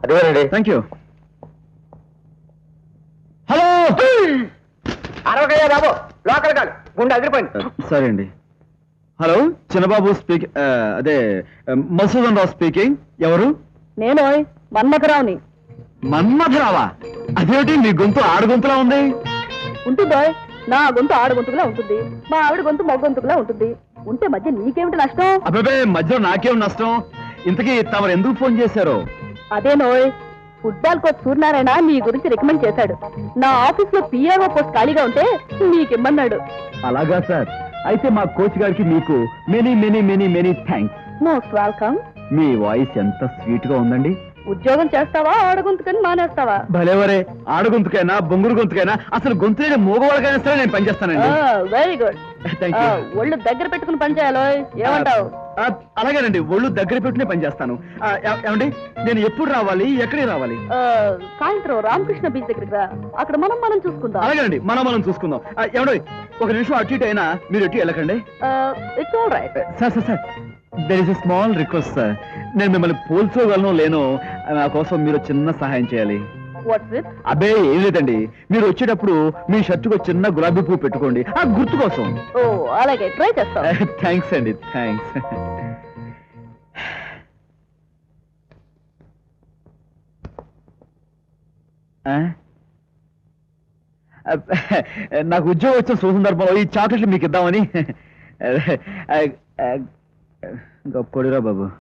అదేనండి. Thank you. Hello. అరవకయ్యా బాబు, లోకల్ కాదు, గుండె అదిరిపోయింది. సరే అండి. Hello, Chinnababu speaking. అదే మసూదన్ రావు స్పీకింగ్. ఎవరు? నేను మన్మథరావుని. మన్మథరావా? అదేమిటి మీ గొంతు ఆడగొంతులా ఉంది? ఉంటుందో, నా గొంతు ఆడ గొంతుకులా ఉంటుంది, మా ఆవిడ గొంతు మగ గొంతుకులా ఉంటుంది. ఉంటే మధ్య నీకేమిటి నష్టం? అబ్బాబే, మధ్యలో నాకేం నష్టం? ఇంతకీ తమరు ఎందుకు ఫోన్ చేశారు? అదేనోయ్, ఫుట్బాల్ కోచ్ సూర్యనారాయణ నీ గురించి రికమెండ్ చేశాడు. నా ఆఫీస్ లో పిఆర్ఓ పోస్ట్ ఖాళీగా ఉంటే నీకిమ్మన్నాడు. అలాగా సార్. అయితే మా కోచ్ గారికి మీకు many many many many thanks. Most welcome. మీ వాయిస్ ఎంత స్వీట్ గా ఉందండి. ఉద్యోగం చేస్తావా, ఆడ గొంతుకని మానేస్తావా? భలేవరే, ఆడగొంతుకైనా బొంగురు గొంతుకైనా అసలు గొంతు లేని మూగవాళ్ళకైనా సరే నేను పనిచేస్తానండి. Very good. Thank you. ఒళ్ళు దగ్గర పెట్టుకుని పని చేయాలో, ఏమంటావు? అలాగేనండి, ఒళ్ళు దగ్గర పెట్టుకునే పని చేస్తాను. ఏమండి, నేను ఎప్పుడు రావాలి, ఎక్కడికి రావాలి? సాయంత్రం రామకృష్ణ బీచ్ దగ్గరికి రా, అక్కడ మనం చూసుకుందాం. అలాగేనండి, మనం చూసుకుందాం. ఏమండి, ఒక నిమిషం అటు ఇటు అయినా మీరు ఎటు వెళ్ళకండి. It's all right. Sir, there is a small request sir. నేను మిమ్మల్ని పోల్చోగలను లేను, నా కోసం మీరు చిన్న సహాయం చేయాలి. What's it? అబ్బే ఏం లేదండి, మీరు వచ్చేటప్పుడు మీ షర్టుకు చిన్న గులాబీ పువ్వు పెట్టుకోండి, ఆ గుర్తు కోసం. ఓ అలాగే, ట్రై చేస్తాం. థ్యాంక్స్ అండి, థ్యాంక్స్. నాకు ఉద్యోగం వచ్చిన సందర్భంలో ఈ చాక్లెట్లు మీకు ఇద్దామని. గొప్ప కొడిరా బాబు.